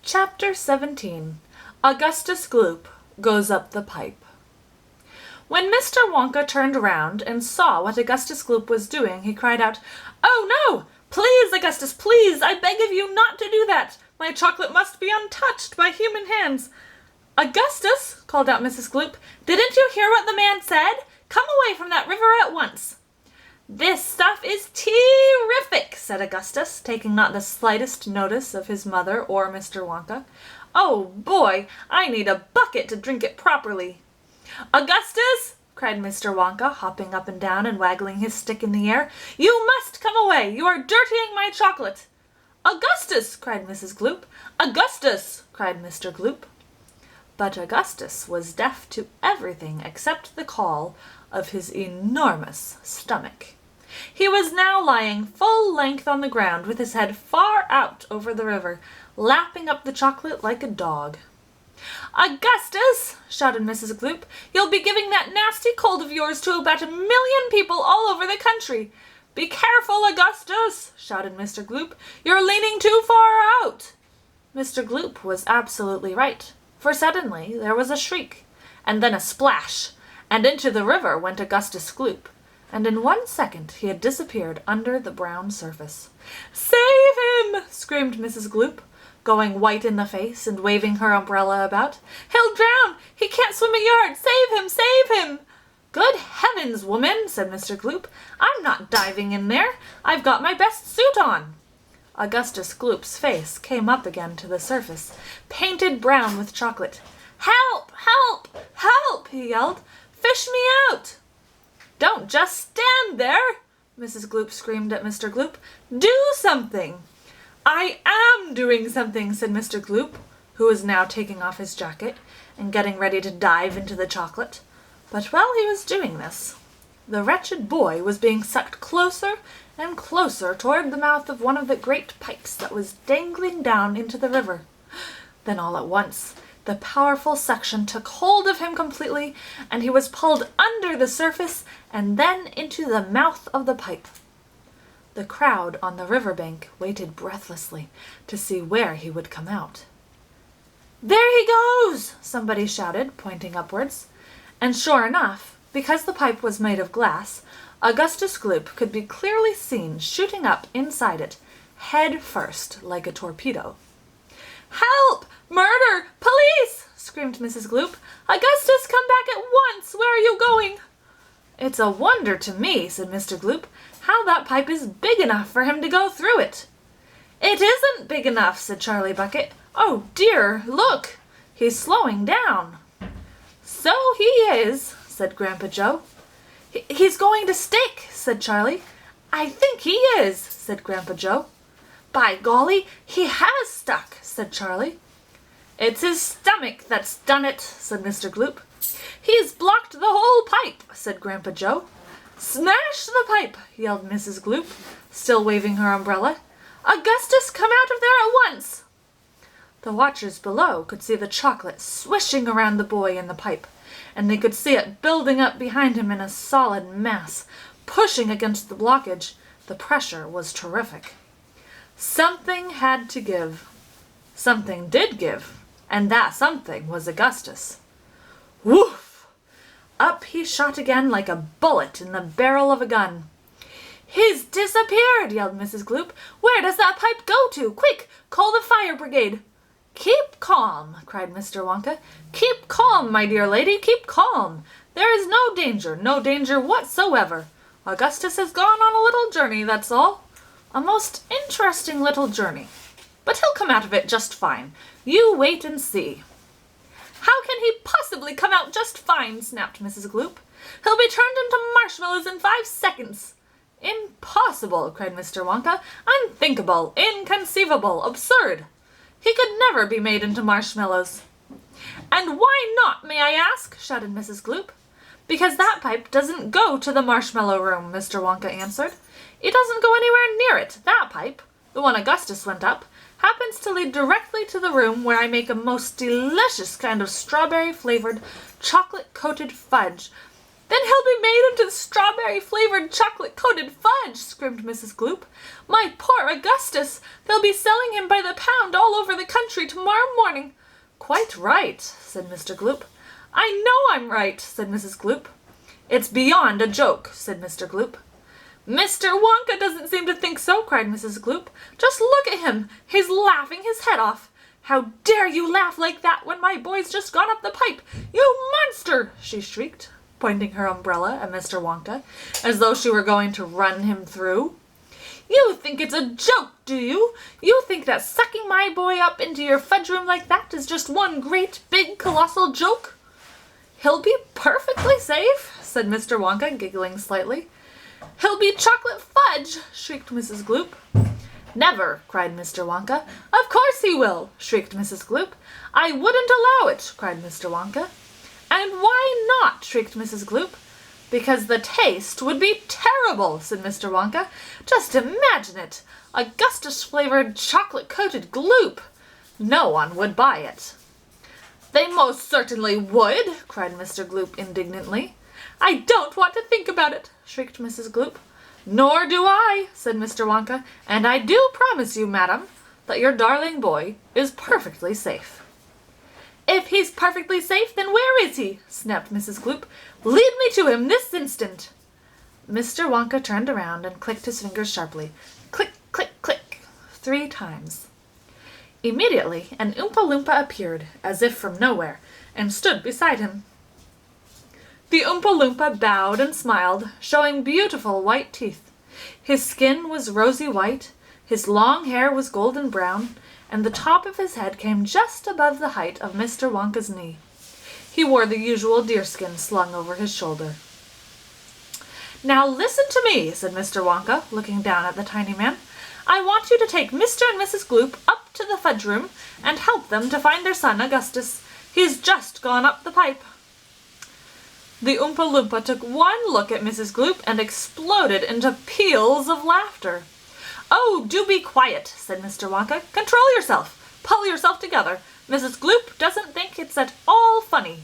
Chapter 17 Augustus Gloop Goes Up the Pipe. When Mr. Wonka turned around and saw what Augustus Gloop was doing, he cried out, "Oh, no! Please, Augustus, please! I beg of you not to do that! My chocolate must be untouched by human hands!" "Augustus," called out Mrs. Gloop, "didn't you hear what the man said? Come away from that river at once." "This stuff is terrific," said Augustus, taking not the slightest notice of his mother or Mr. Wonka. "Oh, boy, I need a bucket to drink it properly." "Augustus!" cried Mr. Wonka, hopping up and down and waggling his stick in the air. "You must come away! You are dirtying my chocolate!" "Augustus!" cried Mrs. Gloop. "Augustus!" cried Mr. Gloop. But Augustus was deaf to everything except the call of his enormous stomach. He was now lying full length on the ground, with his head far out over the river, lapping up the chocolate like a dog. "Augustus!" shouted Mrs. Gloop, "you'll be giving that nasty cold of yours to about 1,000,000 people all over the country." "Be careful, Augustus!" shouted Mr. Gloop. "You're leaning too far out." Mr. Gloop was absolutely right, for suddenly there was a shriek, and then a splash, and into the river went Augustus Gloop, and in 1 second he had disappeared under the brown surface. "Save him!" screamed Mrs. Gloop, going white in the face and waving her umbrella about. "He'll drown! He can't swim a yard! Save him! Save him!" "Good heavens, woman!" said Mr. Gloop. "I'm not diving in there. I've got my best suit on." Augustus Gloop's face came up again to the surface, painted brown with chocolate. "Help! Help! Help!" he yelled. "Fish me out!" "Don't just stand there!" Mrs. Gloop screamed at Mr. Gloop. "Do something!" "I am doing something," said Mr. Gloop, who was now taking off his jacket and getting ready to dive into the chocolate. But while he was doing this, the wretched boy was being sucked closer and closer toward the mouth of one of the great pipes that was dangling down into the river. Then all at once the powerful suction took hold of him completely, and he was pulled under the surface and then into the mouth of the pipe. The crowd on the river bank waited breathlessly to see where he would come out. "There he goes!" somebody shouted, pointing upwards. And sure enough, because the pipe was made of glass, Augustus Gloop could be clearly seen shooting up inside it, head first, like a torpedo. "Help! Murder! Police!" screamed Mrs. Gloop. "Augustus, come back at once! Where are you going?" "It's a wonder to me," said Mr. Gloop, "how that pipe is big enough for him to go through it." "It isn't big enough," said Charlie Bucket. "Oh dear, look! He's slowing down." "So he is," said Grandpa Joe. "He's going to stick," said Charlie. "I think he is," said Grandpa Joe. "By golly, he has stuck," said Charlie. "It's his stomach that's done it," said Mr. Gloop. "He's blocked the whole pipe," said Grandpa Joe. "Smash the pipe!" yelled Mrs. Gloop, still waving her umbrella. "Augustus, come out of there at once!" The watchers below could see the chocolate swishing around the boy in the pipe, and they could see it building up behind him in a solid mass, pushing against the blockage. The pressure was terrific. Something had to give. Something did give, and that something was Augustus. Woof! Up he shot again like a bullet in the barrel of a gun. "He's disappeared!" yelled Mrs. Gloop. "Where does that pipe go to? Quick, call the fire brigade!" "Keep calm!" cried Mr. Wonka. "Keep calm, my dear lady, keep calm! There is no danger whatsoever. Augustus has gone on a little journey, that's all. A most interesting little journey. But he'll come out of it just fine. You wait and see." "How can he possibly come out just fine?" snapped Mrs. Gloop. "He'll be turned into marshmallows in 5 seconds." "Impossible!" cried Mr. Wonka. "Unthinkable! Inconceivable! Absurd! He could never be made into marshmallows." "And why not, may I ask?" shouted Mrs. Gloop. "Because that pipe doesn't go to the marshmallow room," Mr. Wonka answered. "It doesn't go anywhere near it. That pipe, the one Augustus went up, happens to lead directly to the room where I make a most delicious kind of strawberry-flavored, chocolate-coated fudge, Then he'll be made into strawberry-flavored chocolate-coated fudge, screamed Mrs. Gloop. My poor Augustus! They'll be selling him by the pound all over the country tomorrow morning. Quite right, said Mr. Gloop. I know I'm right, said Mrs. Gloop. It's beyond a joke, said Mr. Gloop. Mr. Wonka doesn't seem to think so, cried Mrs. Gloop. Just look at him. He's laughing his head off. How dare you laugh like that when my boy's just gone up the pipe? You monster! She shrieked, pointing her umbrella at Mr. Wonka, as though she were going to run him through. You think it's a joke, do you? You think that sucking my boy up into your fudge room like that is just one great, big, colossal joke? He'll be perfectly safe, said Mr. Wonka, giggling slightly. He'll be chocolate fudge, shrieked Mrs. Gloop. Never, cried Mr. Wonka. Of course he will, shrieked Mrs. Gloop. I wouldn't allow it, cried Mr. Wonka. And why not, shrieked Mrs. Gloop. Because the taste would be terrible, said Mr. Wonka. Just imagine it, Augustus-flavored chocolate-coated Gloop. No one would buy it. They most certainly would, cried Mr. Gloop indignantly. I don't want to think about it, shrieked Mrs. Gloop. Nor do I, said Mr. Wonka, and I do promise you, madam, that your darling boy is perfectly safe. If he's perfectly safe, then where is he? Snapped Mrs. Gloop. Lead me to him this instant. Mr. Wonka turned around and clicked his fingers sharply. Click, click, click, 3 times. Immediately, an Oompa Loompa appeared, as if from nowhere, and stood beside him. The Oompa Loompa bowed and smiled, showing beautiful white teeth. His skin was rosy white, his long hair was golden brown, and the top of his head came just above the height of Mr. Wonka's knee. He wore the usual deerskin slung over his shoulder. Now listen to me, said Mr. Wonka, looking down at the tiny man. I want you to take Mr. and Mrs. Gloop up to the fudge room and help them to find their son Augustus. He's just gone up the pipe. The Oompa Loompa took one look at Mrs. Gloop and exploded into peals of laughter. Oh, do be quiet, said Mr. Wonka. Control yourself. Pull yourself together. Mrs. Gloop doesn't think it's at all funny.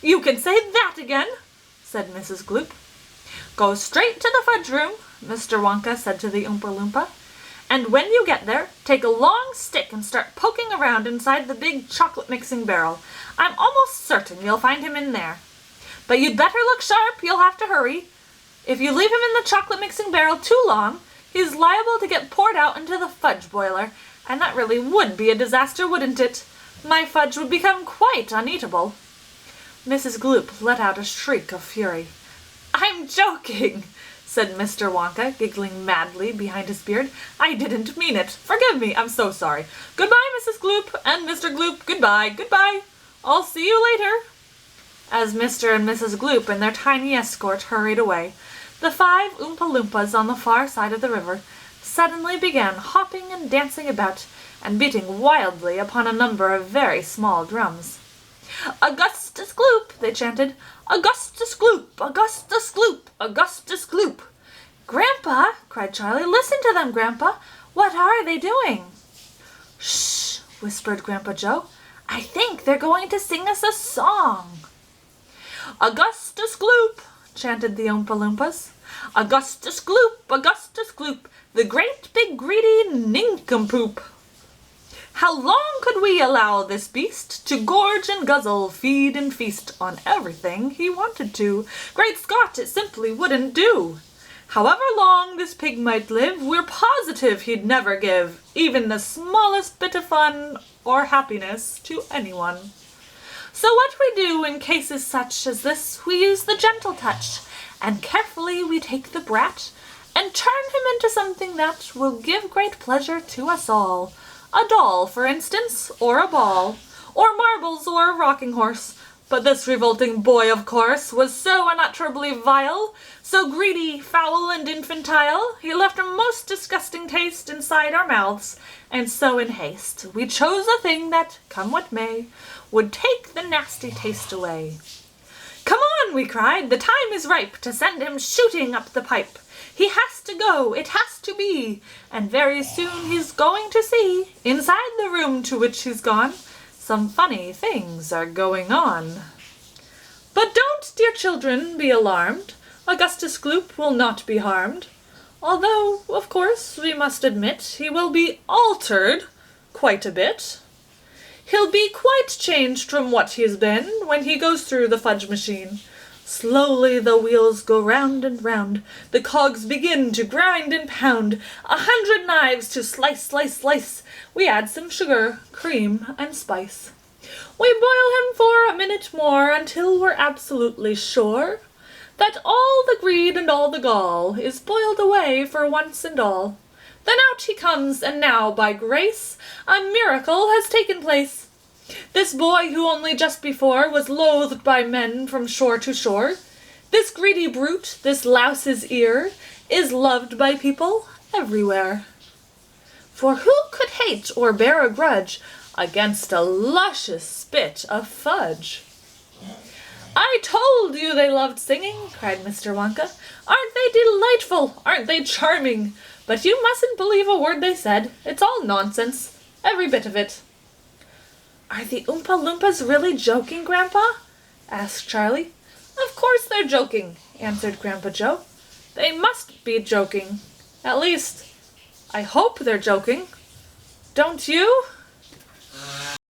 You can say that again, said Mrs. Gloop. Go straight to the fudge room, Mr. Wonka said to the Oompa Loompa. And when you get there, take a long stick and start poking around inside the big chocolate-mixing barrel. I'm almost certain you'll find him in there. But you'd better look sharp, you'll have to hurry. If you leave him in the chocolate-mixing barrel too long, he's liable to get poured out into the fudge boiler, and that really would be a disaster, wouldn't it? My fudge would become quite uneatable. Mrs. Gloop let out a shriek of fury. I'm joking, said Mr. Wonka, giggling madly behind his beard. I didn't mean it. Forgive me, I'm so sorry. Goodbye, Mrs. Gloop, and Mr. Gloop, goodbye, goodbye. I'll see you later. As Mr. and Mrs. Gloop and their tiny escort hurried away, the 5 Oompa Loompas on the far side of the river suddenly began hopping and dancing about and beating wildly upon a number of very small drums. Augustus Gloop, they chanted. Augustus Gloop, Augustus Gloop, Augustus Gloop. Grandpa, cried Charlie, listen to them, Grandpa. What are they doing? Shh, whispered Grandpa Joe. I think they're going to sing us a song. Augustus Gloop, chanted the Oompa Loompas. Augustus Gloop, the great big greedy nincompoop. How long could we allow this beast to gorge and guzzle, feed and feast on everything he wanted to? Great Scott, it simply wouldn't do. However long this pig might live, we're positive he'd never give even the smallest bit of fun or happiness to anyone. So what we do in cases such as this, we use the gentle touch, and carefully we take the brat and turn him into something that will give great pleasure to us all. A doll, for instance, or a ball, or marbles, or a rocking horse. But this revolting boy, of course, was so unutterably vile, so greedy, foul, and infantile, he left a most disgusting taste inside our mouths, and so in haste we chose a thing that, come what may, would take the nasty taste away. Come on, we cried, the time is ripe to send him shooting up the pipe. He has to go, it has to be, and very soon he's going to see, inside the room to which he's gone, some funny things are going on. But don't, dear children, be alarmed. Augustus Gloop will not be harmed. Although, of course, we must admit he will be altered quite a bit. He'll be quite changed from what he's been when he goes through the fudge machine. Slowly the wheels go round and round. The cogs begin to grind and pound. 100 knives to slice, slice, slice. We add some sugar, cream, and spice. We boil him for a minute more until we're absolutely sure that all the greed and all the gall is boiled away for once and all. Then out he comes, and now, by grace, a miracle has taken place. This boy who only just before was loathed by men from shore to shore, this greedy brute, this louse's ear, is loved by people everywhere. For who could hate or bear a grudge against a luscious spit of fudge? I told you they loved singing, cried Mr. Wonka. Aren't they delightful? Aren't they charming? But you mustn't believe a word they said. It's all nonsense, every bit of it. Are the Oompa Loompas really joking, Grandpa? asked Charlie. Of course they're joking, answered Grandpa Joe. They must be joking. At least, I hope they're joking. Don't you?